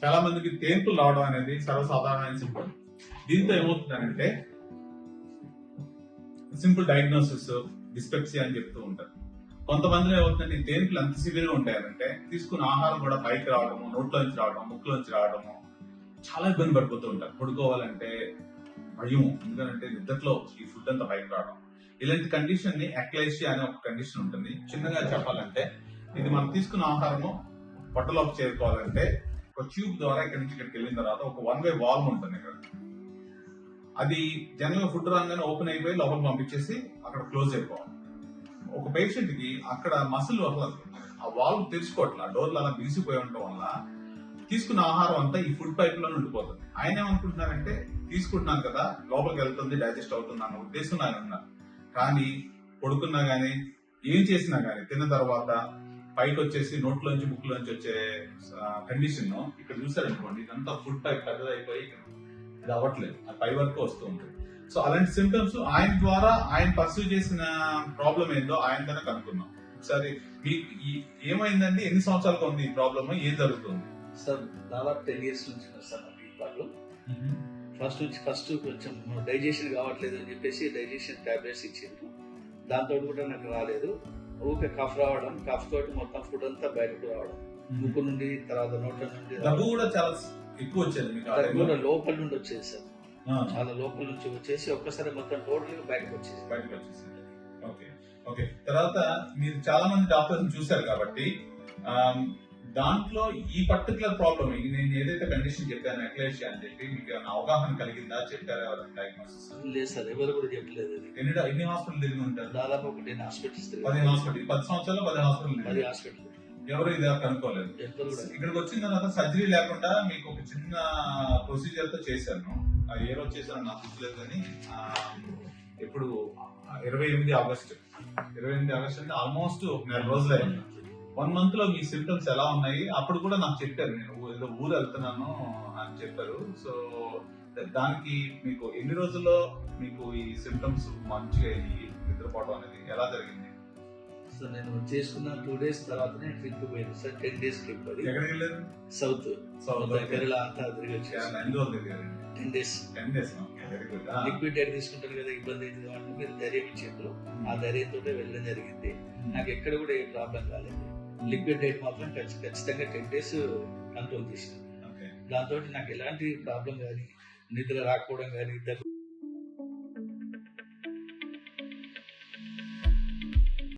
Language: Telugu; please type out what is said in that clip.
చాలా మందికి తేన్పులు రావడం అనేది సర్వసాధారణమైన సింపుల్. దీంతో ఏమవుతుందంటే సింపుల్ డయాగ్నోసిస్ డిస్పెప్సియా అని చెప్తూ ఉంటారు. కొంతమందిలో ఏమవుతుందంటే ఈ తేన్పులు ఎంత సివియర్ గా ఉంటాయంటే తీసుకున్న ఆహారం కూడా పైకి రావడము, నోట్లోంచి రావడం, ముక్కులోంచి రావడము, చాలా ఇబ్బంది పడిపోతూ ఉంటారు. పడుకోవాలంటే భయం, ఎందుకంటే నిద్రలో ఈ ఫుడ్ అంతా పైకి రావడం. ఇలాంటి కండిషన్ ని అక్లేషియా అనే ఒక కండిషన్ ఉంటుంది. చిన్నగా చెప్పాలంటే ఇది మనం తీసుకున్న ఆహారము పొట్టలోకి చేరుకోవాలంటే ఒక ట్యూబ్ ద్వారా ఇక్కడి నుంచి ఇక్కడికి వెళ్ళిన తర్వాత ఒక వన్ వే వాల్వ్ ఉంటుంది ఇక్కడ. అది జనరల్ ఫుడ్ రాగానే ఓపెన్ అయిపోయి లోపల పంపించేసి అక్కడ క్లోజ్ అయిపోవాలి. ఒక పేషెంట్ కి అక్కడ మసిల్ ఆ వాల్వ్ తెరుచుకోవట్ల, డోర్లు అలా బిగిసిపోయి ఉండటం వల్ల తీసుకున్న ఆహారం అంతా ఈ ఫుడ్ పైప్ లో ఉండిపోతుంది. ఆయన ఏమనుకుంటున్నారంటే తీసుకుంటున్నాను కదా లోపలికి వెళ్తుంది, డైజెస్ట్ అవుతుంది అన్న ఉద్దేశం ఆయన ఉన్నారు. కానీ పడుకున్నా గానీ ఏం చేసినా గానీ తిన్న తర్వాత పైకి వచ్చేసి నోట్లోంచి ముక్కులోంచి వచ్చే కండిషన్ ఇక్కడ చూసారనుకోండి, ఇదంతా ఫుడ్ పైప్ పెద్దదైపోయి ఇది అవ్వట్లేదు, అది పై వరకు వస్తూ ఉంటుంది. సో అలాంటి సింటమ్స్ ఆయన ద్వారా ఆయన పర్సూ చేసిన ప్రాబ్లం ఏందో ఆయనతోనే కనుక్కున్నాం. ఒకసారి మీకు ఏమైందండి, ఎన్ని సంవత్సరాలుగా ఉంది ఈ ప్రాబ్లమ్, ఏం జరుగుతుంది? సార్ దాదాపు 10 years నుంచి సార్ నాకు ఈ ప్రాబ్లం. ఫస్ట్ కొంచెం డైజెషన్ కావట్లేదు అని చెప్పేసి డైజెషన్ టాబ్లెట్స్ ఇచ్చిండ్రు. దాంతో కూడా నాకు రాలేదు. ఊరికే కఫ్ రావడం, కఫ్ తోటి మొత్తం ఫుడ్ అంతా బయటకు రావడం, ముక్కు నుండి తర్వాత నోట్ల నుండి దగ్గు కూడా చాలా ఎక్కువ వచ్చేది. దగ్గు కూడా లోపల నుండి వచ్చేది సార్, చాలా లోపల నుంచి వచ్చేసి ఒక్కసారి మొత్తం టోటల్ బయటకు వచ్చేసి. ఓకే. తర్వాత మీరు చాలా మంది డాక్టర్స్ చూశారు కాబట్టి దాంట్లో ఈ పర్టికులర్ ప్రాబ్లమ్ నేను ఏదైతే కండిషన్ చెప్పాను అక్లేషియా అని చెప్పి మీకు ఏమైనా అవగాహన కలిగిందా? చెప్పారా ఎవరైనా డయాగ్నోసిస్? లేదు సార్, ఎవరు కూడా చెప్పలేదు. ఎన్ని హాస్పిటల్ తిరిగి ఉంటారు? దాదాపు 10 హాస్పిటల్స్. 10 హాస్పిటల్ 10 సంవత్సరాలు 10 హాస్పిటల్ ఎవరు ఇది కనుక్కోలేదు. ఇక్కడికి వచ్చిన తర్వాత సర్జరీ లేకుండా మీకు ఒక చిన్న ప్రొసీజర్ తో చేశాను. ఏ రోజు చేశాను నాకు గుర్తులేదు కానీ ఇప్పుడు 28 ఆగస్టు అంటే ఆల్మోస్ట్ ఒక 9 రోజులు అయింది. 1 month లో మీ సిమ్టమ్స్ ఎలా ఉన్నాయి అప్పుడు కూడా నాకు చెప్పారు. నేను ఏదో ఊరు వెళ్తున్నాను అని చెప్పారు. సో దానికి మీకు ఎన్ని రోజుల్లో మీకు ఈ సిమ్టమ్స్ మంచిగా నిద్రపోవడం అనేది ఎలా జరిగింది? సో నేను చేసుకున్న 2 days తర్వాతనే ట్రిప్ పోయింది సార్. 10 days trip. అది ఎక్కడికి వెళ్ళారు? సౌత్ కేరళ అంతా తిరిగి వచ్చాను. 10 days. లిక్విడ్ డైట్ తీసుకుంటారు కదా, ఇబ్బంది అవుతుంది అంటే మీరు ధైర్యం ఇచ్చారు. ఆ ధైర్యంతో వెళ్ళడం జరిగింది. నాకు ఎక్కడ కూడా ఏ ప్రాబ్లం కాలేదు. లిక్విడ్ డైట్ మాత్రం ఖచ్చితంగా 10 days కంట్రోల్ చేసింది. దాంతో నాకు ఎలాంటి ప్రాబ్లం కానీ, నిద్ర రాకపోవడం కానీ,